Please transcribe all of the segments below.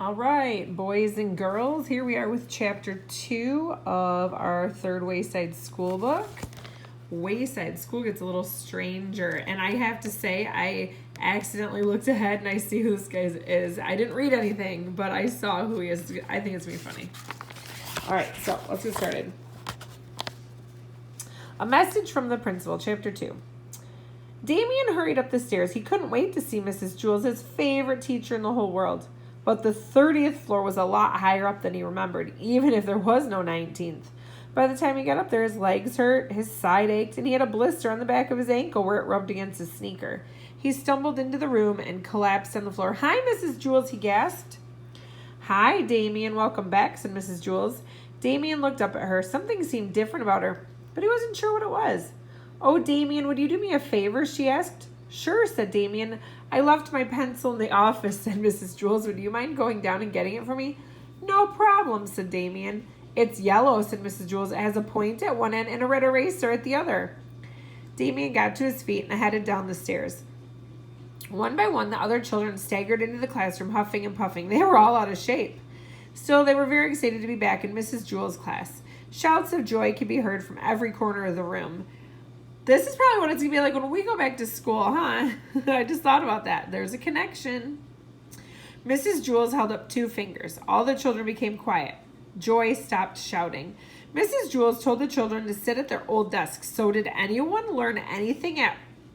All right, boys and girls, here we are with chapter 2 of our third Wayside School book. Wayside School gets a little stranger, and I have to say, I accidentally looked ahead and I see who this guy is. I didn't read anything, but I saw who he is. I think it's going to be funny. All right, so let's get started. A message from the principal, chapter 2. Damien hurried up the stairs. He couldn't wait to see Mrs. Jules, his favorite teacher in the whole world. But the 30th floor was a lot higher up than he remembered, even if there was no 19th. By the time he got up there, his legs hurt, his side ached, and he had a blister on the back of his ankle where it rubbed against his sneaker. He stumbled into the room and collapsed on the floor. "Hi, Mrs. Jules," he gasped. "Hi, Damien. Welcome back," said Mrs. Jules. Damien looked up at her. Something seemed different about her, but he wasn't sure what it was. "Oh, Damien, would you do me a favor?" she asked. "Sure," said Damien. "I left my pencil in the office," said Mrs. Jules. "Would you mind going down and getting it for me?" "No problem," said Damien. "It's yellow," said Mrs. Jules. "It has a point at one end and a red eraser at the other." Damien got to his feet and headed down the stairs. One by one, the other children staggered into the classroom, huffing and puffing. They were all out of shape. Still, they were very excited to be back in Mrs. Jules' class. Shouts of joy could be heard from every corner of the room. This is probably what it's going to be like when we go back to school, huh? I just thought about that. There's a connection. Mrs. Jules held up 2 fingers. All the children became quiet. Joy stopped shouting. Mrs. Jules told the children to sit at their old desks. "So did anyone learn anything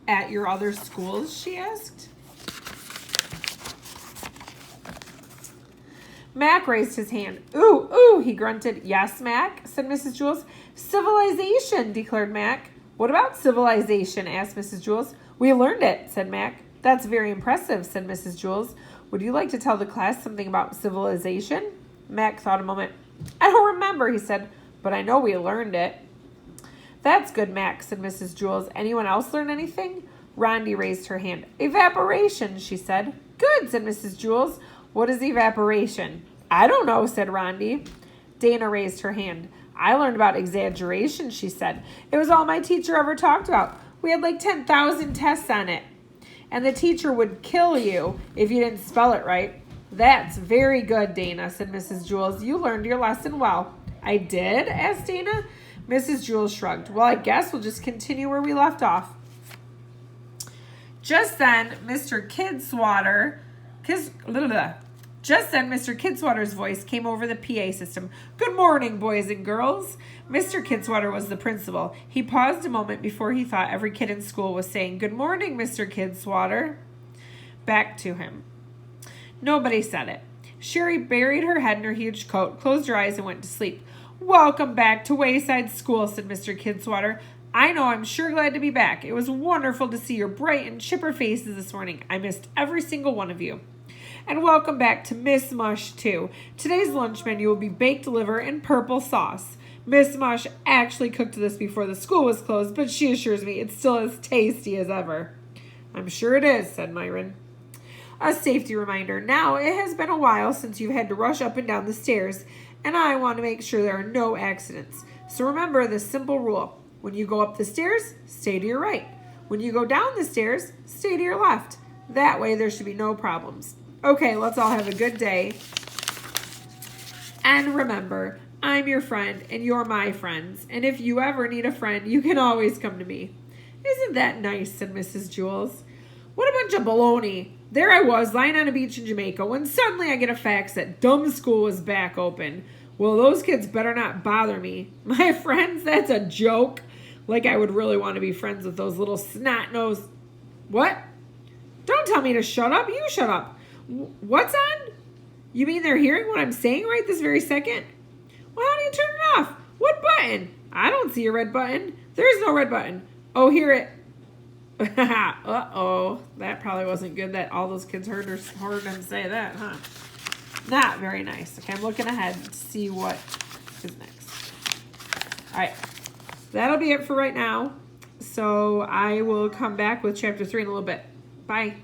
at your other schools?" she asked. Mac raised his hand. "Ooh, ooh," he grunted. "Yes, Mac," said Mrs. Jules. "Civilization," declared Mac. "What about civilization?" asked Mrs. Jules. "We learned it," said Mac. "That's very impressive," said Mrs. Jules. "Would you like to tell the class something about civilization?" Mac thought a moment. "I don't remember," he said, "but I know we learned it." "That's good, Mac," said Mrs. Jules. "Anyone else learn anything?" Rondi raised her hand. "Evaporation," she said. "Good," said Mrs. Jules. "What is evaporation?" "I don't know," said Rondi. Dana raised her hand. "I learned about exaggeration," she said. "It was all my teacher ever talked about. We had like 10,000 tests on it. And the teacher would kill you if you didn't spell it right." "That's very good, Dana," said Mrs. Jules. "You learned your lesson well." "I did?" asked Dana. Mrs. Jules shrugged. "Well, I guess we'll just continue where we left off." Just then, Mr. Kidswatter's voice came over the PA system. "Good morning, boys and girls." Mr. Kidswatter was the principal. He paused a moment before he thought every kid in school was saying, "Good morning, Mr. Kidswatter," back to him. Nobody said it. Sherry buried her head in her huge coat, closed her eyes, and went to sleep. "Welcome back to Wayside School," said Mr. Kidswatter. "I know I'm sure glad to be back. It was wonderful to see your bright and chipper faces this morning. I missed every single one of you. And welcome back to Miss Mush, too. Today's lunch menu will be baked liver and purple sauce. Miss Mush actually cooked this before the school was closed, but she assures me it's still as tasty as ever." "I'm sure it is," said Myron. "A safety reminder. Now, it has been a while since you've had to rush up and down the stairs, and I want to make sure there are no accidents. So remember this simple rule. When you go up the stairs, stay to your right. When you go down the stairs, stay to your left. That way there should be no problems. Okay, let's all have a good day. And remember, I'm your friend and you're my friends. And if you ever need a friend, you can always come to me." "Isn't that nice?" said Mrs. Jules. "What a bunch of baloney. There I was, lying on a beach in Jamaica, when suddenly I get a fax that dumb school was back open. Well, those kids better not bother me. My friends, that's a joke. Like I would really want to be friends with those little snot-nosed..." "What? Don't tell me to shut up. You shut up. What's on? You mean they're hearing what I'm saying right this very second? Well, how do you turn it off? What button? I don't see a red button. There's no red button. Oh, hear it." Uh-oh. That probably wasn't good that all those kids heard him say that, huh? Not very nice. Okay, I'm looking ahead to see what is next. All right. That'll be it for right now. So I will come back with chapter 3 in a little bit. Bye.